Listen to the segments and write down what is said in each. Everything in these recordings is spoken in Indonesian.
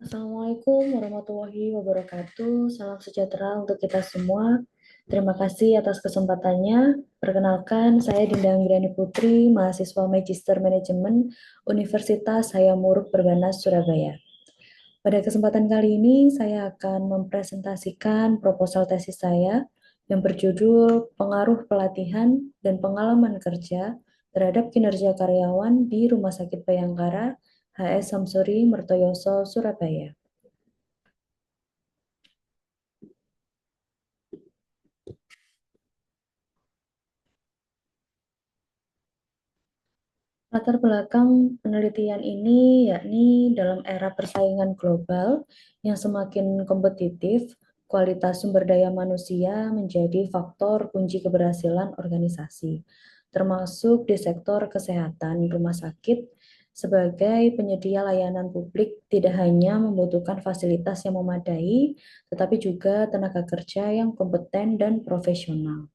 Assalamualaikum warahmatullahi wabarakatuh. Salam sejahtera untuk kita semua. Terima kasih atas kesempatannya. Perkenalkan, saya Dinda Anggrani Putri, mahasiswa Magister Manajemen Universitas Hayam Wuruk Perbanas, Surabaya. Pada kesempatan kali ini, saya akan mempresentasikan proposal tesis saya yang berjudul Pengaruh Pelatihan dan Pengalaman Kerja terhadap Kinerja Karyawan di Rumah Sakit Bayangkara HS Samsuri Mertoyoso, Surabaya. Latar belakang penelitian ini yakni dalam era persaingan global yang semakin kompetitif, kualitas sumber daya manusia menjadi faktor kunci keberhasilan organisasi, termasuk di sektor kesehatan rumah sakit sebagai penyedia layanan publik tidak hanya membutuhkan fasilitas yang memadai, tetapi juga tenaga kerja yang kompeten dan profesional.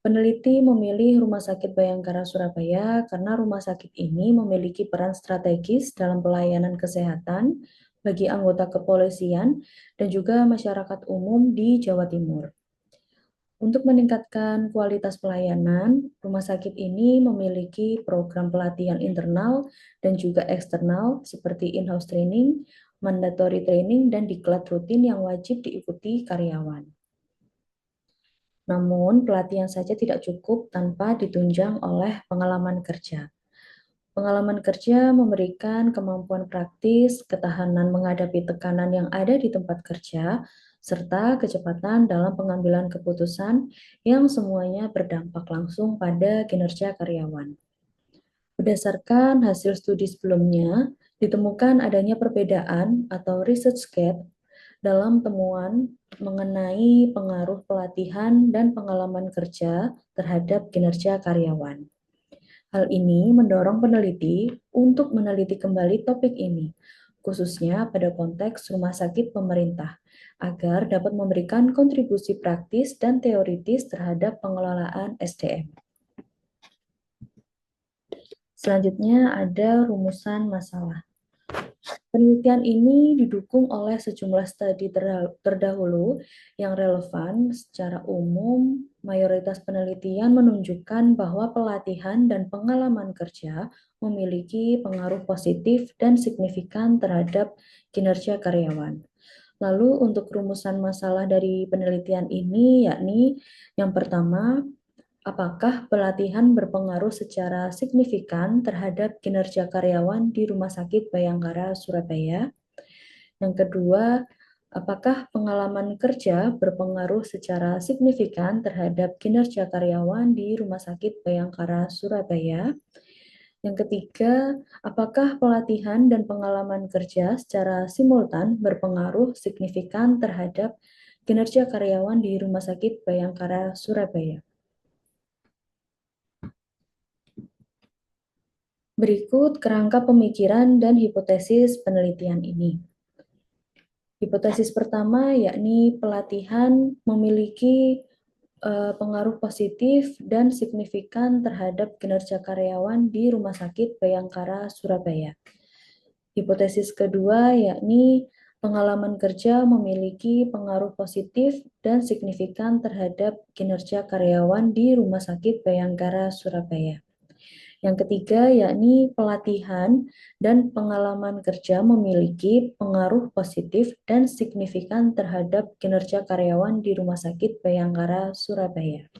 Peneliti memilih Rumah Sakit Bayangkara Surabaya karena rumah sakit ini memiliki peran strategis dalam pelayanan kesehatan bagi anggota kepolisian dan juga masyarakat umum di Jawa Timur. Untuk meningkatkan kualitas pelayanan, rumah sakit ini memiliki program pelatihan internal dan juga eksternal seperti in-house training, mandatory training, dan diklat rutin yang wajib diikuti karyawan. Namun, pelatihan saja tidak cukup tanpa ditunjang oleh pengalaman kerja. Pengalaman kerja memberikan kemampuan praktis, ketahanan menghadapi tekanan yang ada di tempat kerja, serta kecepatan dalam pengambilan keputusan yang semuanya berdampak langsung pada kinerja karyawan. Berdasarkan hasil studi sebelumnya, ditemukan adanya perbedaan atau research gap dalam temuan mengenai pengaruh pelatihan dan pengalaman kerja terhadap kinerja karyawan. Hal ini mendorong peneliti untuk meneliti kembali topik ini, khususnya pada konteks rumah sakit pemerintah, agar dapat memberikan kontribusi praktis dan teoritis terhadap pengelolaan SDM. Selanjutnya ada rumusan masalah. Penelitian ini didukung oleh sejumlah studi terdahulu yang relevan. Secara umum, mayoritas penelitian menunjukkan bahwa pelatihan dan pengalaman kerja memiliki pengaruh positif dan signifikan terhadap kinerja karyawan. Lalu untuk rumusan masalah dari penelitian ini yakni yang pertama, apakah pelatihan berpengaruh secara signifikan terhadap kinerja karyawan di Rumah Sakit Bayangkara Surabaya? Yang kedua, apakah pengalaman kerja berpengaruh secara signifikan terhadap kinerja karyawan di Rumah Sakit Bayangkara Surabaya? Yang ketiga, apakah pelatihan dan pengalaman kerja secara simultan berpengaruh signifikan terhadap kinerja karyawan di Rumah Sakit Bayangkara Surabaya? Berikut kerangka pemikiran dan hipotesis penelitian ini. Hipotesis pertama yakni pelatihan memiliki pengaruh positif dan signifikan terhadap kinerja karyawan di Rumah Sakit Bayangkara Surabaya. Hipotesis kedua yakni pengalaman kerja memiliki pengaruh positif dan signifikan terhadap kinerja karyawan di Rumah Sakit Bayangkara Surabaya. Yang ketiga yakni pelatihan dan pengalaman kerja memiliki pengaruh positif dan signifikan terhadap kinerja karyawan di Rumah Sakit Bayangkara Surabaya.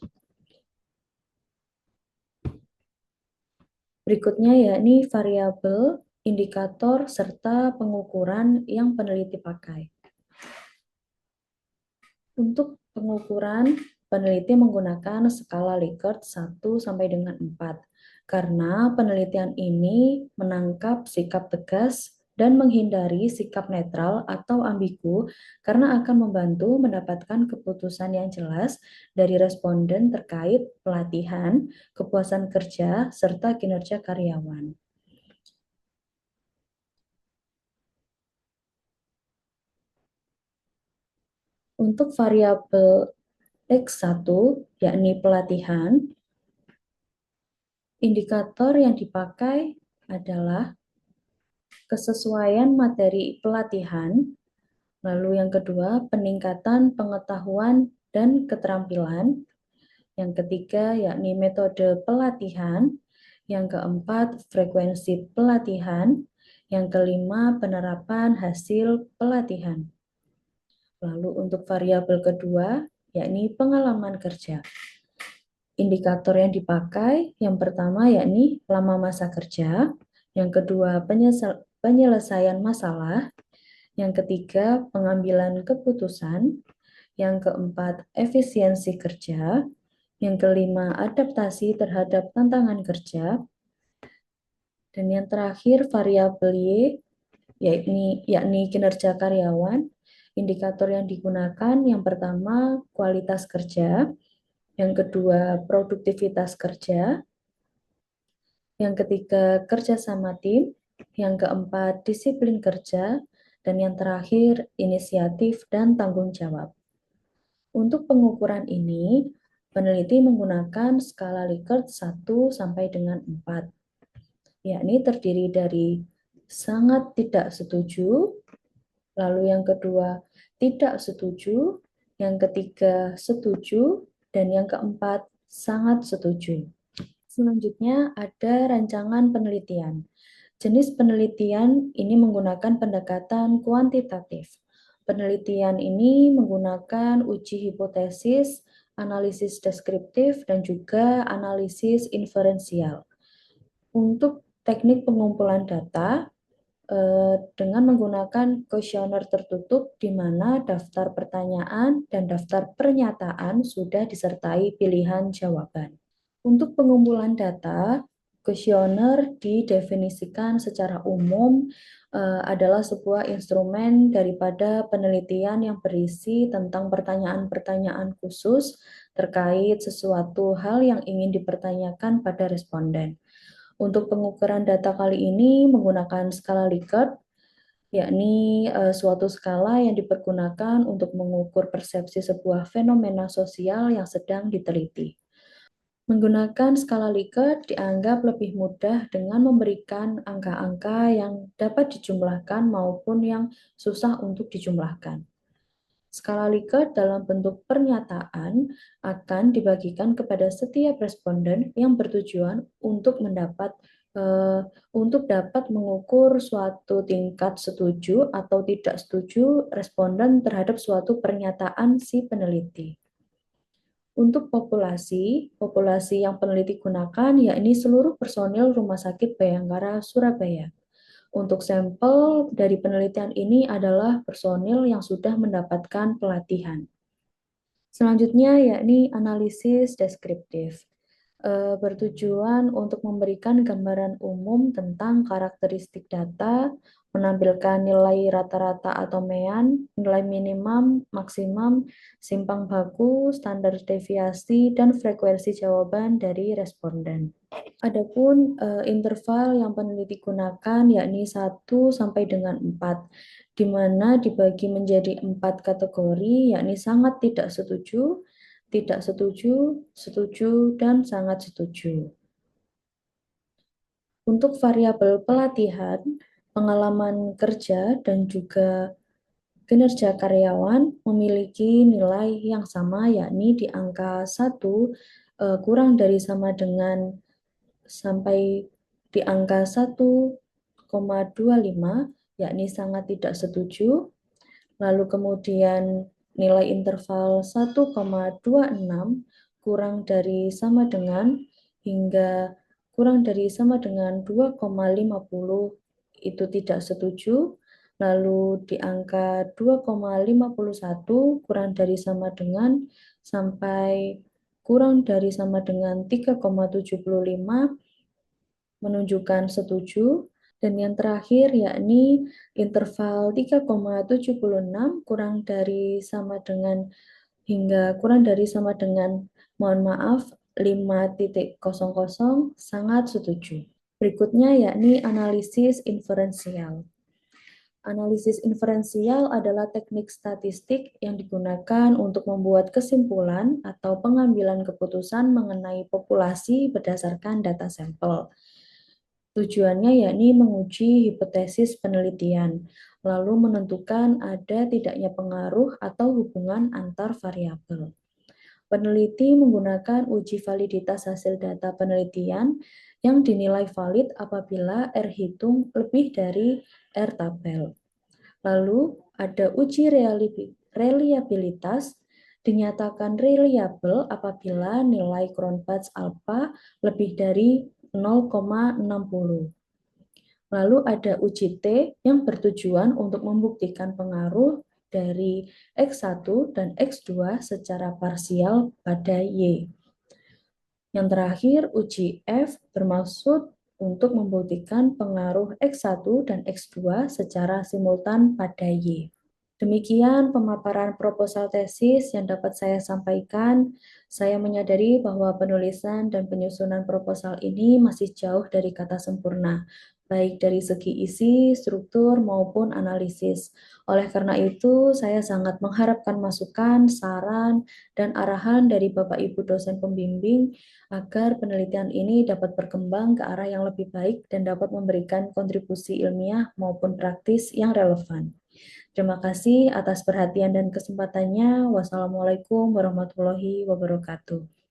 Berikutnya yakni variabel, indikator, serta pengukuran yang peneliti pakai. Untuk pengukuran, peneliti menggunakan skala Likert 1 sampai dengan 4 karena penelitian ini menangkap sikap tegas dan menghindari sikap netral atau ambigu karena akan membantu mendapatkan keputusan yang jelas dari responden terkait pelatihan, kepuasan kerja, serta kinerja karyawan. Untuk variabel X1, yakni pelatihan, indikator yang dipakai adalah kesesuaian materi pelatihan. Lalu yang kedua, peningkatan pengetahuan dan keterampilan. Yang ketiga, yakni metode pelatihan. Yang keempat, frekuensi pelatihan. Yang kelima, penerapan hasil pelatihan. Lalu untuk variabel kedua, yakni pengalaman kerja. Indikator yang dipakai, yang pertama yakni lama masa kerja, yang kedua penyelesaian masalah, yang ketiga pengambilan keputusan, yang keempat efisiensi kerja, yang kelima adaptasi terhadap tantangan kerja, dan yang terakhir variabel Y, yakni kinerja karyawan. Indikator yang digunakan yang pertama kualitas kerja, yang kedua produktivitas kerja, yang ketiga kerjasama tim, yang keempat disiplin kerja, dan yang terakhir inisiatif dan tanggung jawab. Untuk pengukuran ini, peneliti menggunakan skala Likert 1 sampai dengan 4, yakni terdiri dari sangat tidak setuju, lalu yang kedua tidak setuju, yang ketiga setuju, dan yang keempat sangat setuju. Selanjutnya ada rancangan penelitian. Jenis penelitian ini menggunakan pendekatan kuantitatif. Penelitian ini menggunakan uji hipotesis, analisis deskriptif, dan juga analisis inferensial. Untuk teknik pengumpulan data, dengan menggunakan kuesioner tertutup di mana daftar pertanyaan dan daftar pernyataan sudah disertai pilihan jawaban. Untuk pengumpulan data, kuesioner didefinisikan secara umum adalah sebuah instrumen daripada penelitian yang berisi tentang pertanyaan-pertanyaan khusus terkait sesuatu hal yang ingin dipertanyakan pada responden. Untuk pengukuran data kali ini menggunakan skala Likert, yakni suatu skala yang dipergunakan untuk mengukur persepsi sebuah fenomena sosial yang sedang diteliti. Menggunakan skala Likert dianggap lebih mudah dengan memberikan angka-angka yang dapat dijumlahkan maupun yang susah untuk dijumlahkan. Skala Likert dalam bentuk pernyataan akan dibagikan kepada setiap responden yang bertujuan untuk dapat mengukur suatu tingkat setuju atau tidak setuju responden terhadap suatu pernyataan si peneliti. Untuk populasi yang peneliti gunakan yakni seluruh personil Rumah Sakit Bayangkara Surabaya. Untuk sampel dari penelitian ini adalah personil yang sudah mendapatkan pelatihan. Selanjutnya yakni analisis deskriptif. Bertujuan untuk memberikan gambaran umum tentang karakteristik data, menampilkan nilai rata-rata atau mean, nilai minimum, maksimum, simpang baku, standar deviasi, dan frekuensi jawaban dari responden. Adapun interval yang peneliti gunakan yakni 1 sampai dengan 4, di mana dibagi menjadi 4 kategori, yakni sangat tidak setuju, setuju, dan sangat setuju. Untuk variabel pelatihan, pengalaman kerja, dan juga kinerja karyawan memiliki nilai yang sama, yakni di angka 1 kurang dari sama dengan sampai di angka 1,25, yakni sangat tidak setuju. Lalu kemudian nilai interval 1,26 kurang dari sama dengan hingga kurang dari sama dengan 2,50 itu tidak setuju. Lalu di angka 2,51 kurang dari sama dengan sampai kurang dari sama dengan 3,75 menunjukkan setuju. Dan yang terakhir yakni interval 3,76 kurang dari sama dengan hingga kurang dari sama dengan, mohon maaf, 5,00 sangat setuju. Berikutnya yakni analisis inferensial. Analisis inferensial adalah teknik statistik yang digunakan untuk membuat kesimpulan atau pengambilan keputusan mengenai populasi berdasarkan data sampel. Tujuannya yakni menguji hipotesis penelitian, lalu menentukan ada tidaknya pengaruh atau hubungan antar variabel. Peneliti menggunakan uji validitas hasil data penelitian yang dinilai valid apabila R hitung lebih dari R tabel. Lalu ada uji reliabilitas, dinyatakan reliable apabila nilai Cronbach's alpha lebih dari 0,60. Lalu ada uji T yang bertujuan untuk membuktikan pengaruh dari X1 dan X2 secara parsial pada Y. Yang terakhir, uji F bermaksud untuk membuktikan pengaruh X1 dan X2 secara simultan pada Y. Demikian pemaparan proposal tesis yang dapat saya sampaikan. Saya menyadari bahwa penulisan dan penyusunan proposal ini masih jauh dari kata sempurna, baik dari segi isi, struktur, maupun analisis. Oleh karena itu, saya sangat mengharapkan masukan, saran, dan arahan dari Bapak Ibu dosen pembimbing agar penelitian ini dapat berkembang ke arah yang lebih baik dan dapat memberikan kontribusi ilmiah maupun praktis yang relevan. Terima kasih atas perhatian dan kesempatannya. Wassalamualaikum warahmatullahi wabarakatuh.